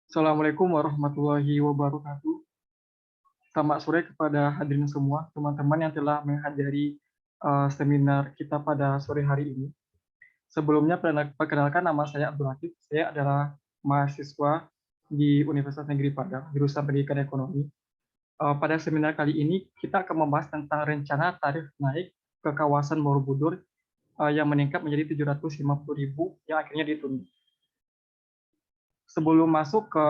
Assalamualaikum warahmatullahi wabarakatuh. Selamat sore kepada hadirin semua, teman-teman yang telah menghadiri seminar kita pada sore hari ini. Sebelumnya, perkenalkan nama saya Abdul Latif. Saya adalah mahasiswa di Universitas Negeri Padang, jurusan Pendidikan Ekonomi. Pada seminar kali ini, kita akan membahas tentang rencana tarif naik ke kawasan Borobudur yang meningkat menjadi 750.000 yang akhirnya ditunda. Sebelum masuk ke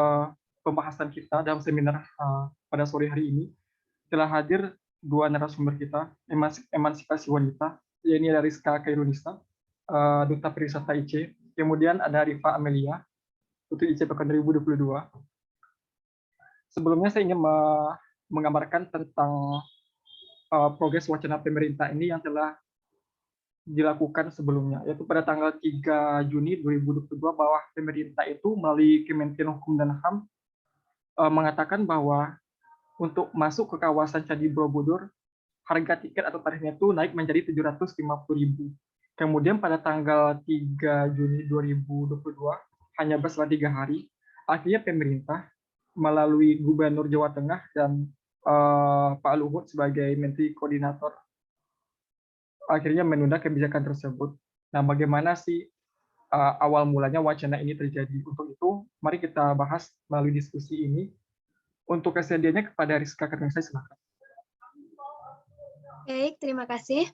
pembahasan kita dalam seminar pada sore hari ini, telah hadir dua narasumber kita, emansipasi wanita, yaitu ada Rizka Kairunisa, Duta Pariwisata IC, kemudian ada Rifa Amelia, Putri IC Pekan 2022. Sebelumnya saya ingin menggambarkan tentang progres wacana pemerintah ini yang telah dilakukan sebelumnya, yaitu pada tanggal 3 Juni 2022 bahwa pemerintah itu melalui Kementerian Hukum dan HAM mengatakan bahwa untuk masuk ke kawasan Candi Borobudur, harga tiket atau tarifnya itu naik menjadi 750.000. Kemudian pada tanggal 3 Juni 2022, hanya berselang 3 hari, akhirnya pemerintah melalui Gubernur Jawa Tengah dan Pak Luhut sebagai Menteri Koordinator akhirnya menunda kebijakan tersebut. Nah, bagaimana sih awal mulanya wacana ini terjadi? Untuk itu, mari kita bahas melalui diskusi ini. Untuk kesediaannya kepada Rizka Karnesa, silakan. Baik, terima kasih.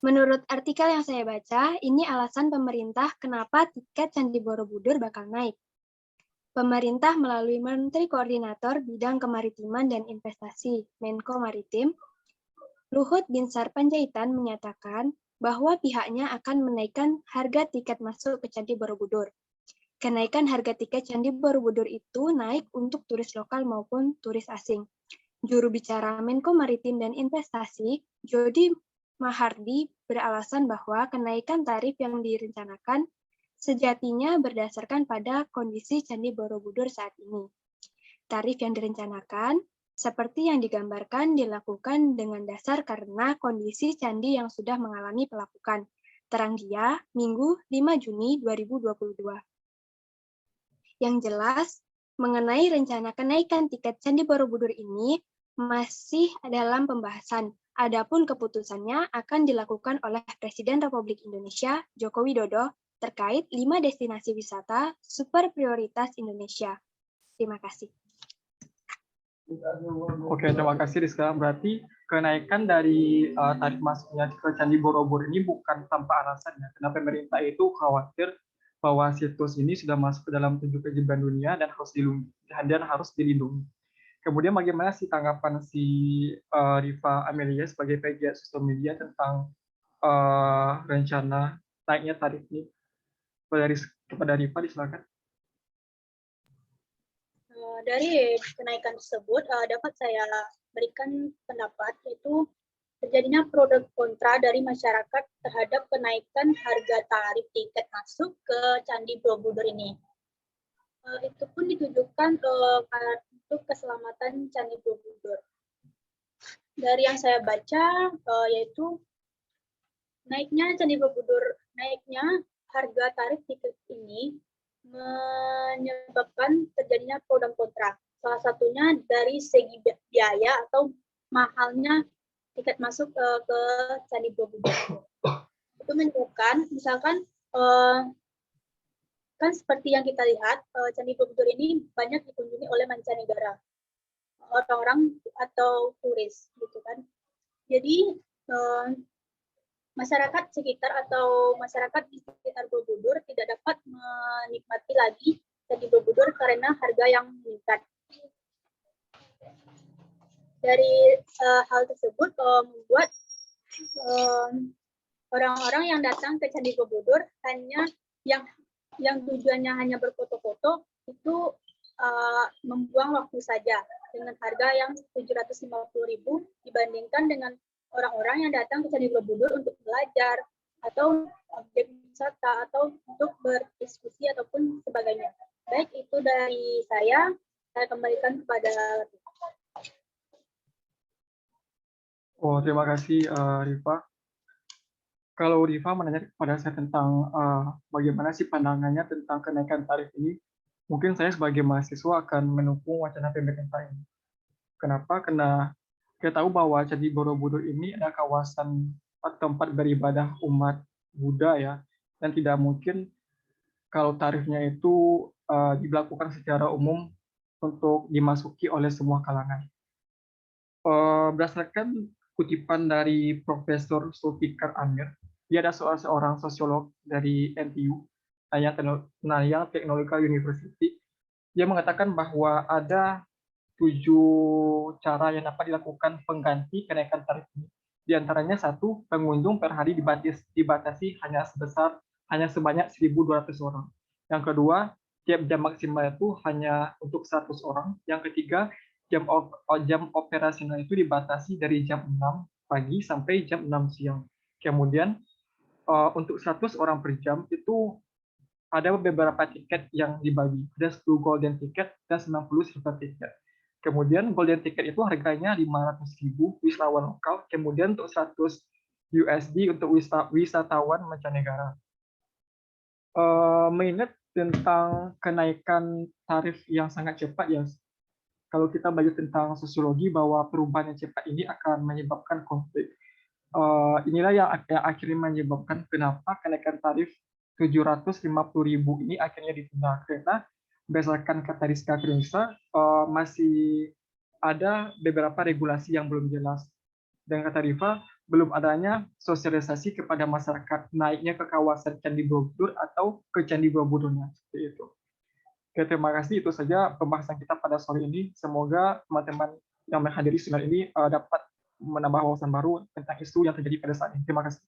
Menurut artikel yang saya baca, ini alasan pemerintah kenapa tiket Candi Borobudur bakal naik. Pemerintah melalui Menteri Koordinator Bidang Kemaritiman dan Investasi, Menko Maritim, Luhut Binsar Panjaitan menyatakan bahwa pihaknya akan menaikkan harga tiket masuk ke Candi Borobudur. Kenaikan harga tiket Candi Borobudur itu naik untuk turis lokal maupun turis asing. Juru bicara Menko Maritim dan Investasi, Jody Mahardi, beralasan bahwa kenaikan tarif yang direncanakan sejatinya berdasarkan pada kondisi Candi Borobudur saat ini. Tarif yang direncanakan, seperti yang digambarkan, dilakukan dengan dasar karena kondisi candi yang sudah mengalami pelapukan. Terang dia, Minggu 5 Juni 2022. Yang jelas, mengenai rencana kenaikan tiket Candi Borobudur ini masih dalam pembahasan. Adapun keputusannya akan dilakukan oleh Presiden Republik Indonesia Joko Widodo terkait 5 destinasi wisata super prioritas Indonesia. Terima kasih. Oke, terima kasih Rizka. Berarti kenaikan dari tarif masuknya ke Candi Borobudur ini bukan tanpa alasan ya. Karena pemerintah itu khawatir bahwa situs ini sudah masuk ke dalam 7 keajaiban dunia dan harus dilindungi. Kemudian bagaimana sih tanggapan si Rifa Amelia sebagai pegiat sosial media tentang rencana naiknya tarif ini? Kepada Rifa, silakan. Dari kenaikan tersebut dapat saya berikan pendapat, yaitu terjadinya pro dan kontra dari masyarakat terhadap kenaikan harga tarif tiket masuk ke Candi Borobudur ini. Itu pun ditujukan untuk keselamatan Candi Borobudur. Dari yang saya baca, yaitu naiknya Candi Borobudur, naiknya harga tarif tiket ini menyebabkan terjadinya pro dan kontra. Salah satunya dari segi biaya atau mahalnya tiket masuk ke Candi Borobudur. Itu menunjukkan, misalkan kan seperti yang kita lihat, Candi Borobudur ini banyak dikunjungi oleh mancanegara, orang-orang atau turis, gitu kan. Jadi masyarakat sekitar atau masyarakat di sekitar Borobudur tidak dapat menikmati lagi Candi Borobudur karena harga yang meningkat. Dari hal tersebut membuat orang-orang yang datang ke Candi Borobudur hanya yang tujuannya hanya berfoto-foto itu membuang waktu saja dengan harga yang 750.000 dibandingkan dengan orang-orang yang datang ke Candi Borobudur untuk belajar atau objek wisata atau untuk berdiskusi ataupun sebagainya. Baik, itu dari saya kembalikan kepada Terima kasih Rifa. Kalau Rifa menanya kepada saya tentang bagaimana sih pandangannya tentang kenaikan tarif ini, mungkin saya sebagai mahasiswa akan mendukung wacana pemerintah ini. Kenapa? Karena kita tahu bahwa Candi Borobudur ini adalah kawasan tempat beribadah umat Buddha ya, dan tidak mungkin kalau tarifnya itu diberlakukan secara umum untuk dimasuki oleh semua kalangan. Berdasarkan kutipan dari Profesor Zulfikar Amir, dia adalah seorang sosiolog dari NTU, Nanyang Technological University. Dia mengatakan bahwa ada 7 cara yang dapat dilakukan pengganti kenaikan tarif ini. Di antaranya satu, pengunjung per hari dibatasi hanya sebanyak 1.200 orang. Yang kedua, tiap jam maksimal itu hanya untuk 100 orang. Yang ketiga, jam operasional itu dibatasi dari jam 6 pagi sampai jam 6 siang. Kemudian untuk 100 orang per jam itu ada beberapa tiket yang dibagi. Ada 10 golden ticket dan 90 silver ticket. Kemudian golden ticket itu harganya 500.000 wisatawan lokal, kemudian untuk 100 USD untuk wisatawan mancanegara. Mengingat tentang kenaikan tarif yang sangat cepat ya, kalau kita belajar tentang sosiologi bahwa perubahan yang cepat ini akan menyebabkan konflik. Inilah yang akhirnya menyebabkan kenapa kenaikan tarif 750.000 ini akhirnya ditunda, karena berdasarkan kata Rizka Kriunsa, masih ada beberapa regulasi yang belum jelas. Dan kata Riva, belum adanya sosialisasi kepada masyarakat naiknya ke kawasan Candi Borobudur atau ke Candi Borobudurnya. Seperti itu. Oke, terima kasih. Itu saja pembahasan kita pada sore ini. Semoga teman-teman yang menghadiri seminar ini dapat menambah wawasan baru tentang isu yang terjadi pada saat ini. Terima kasih.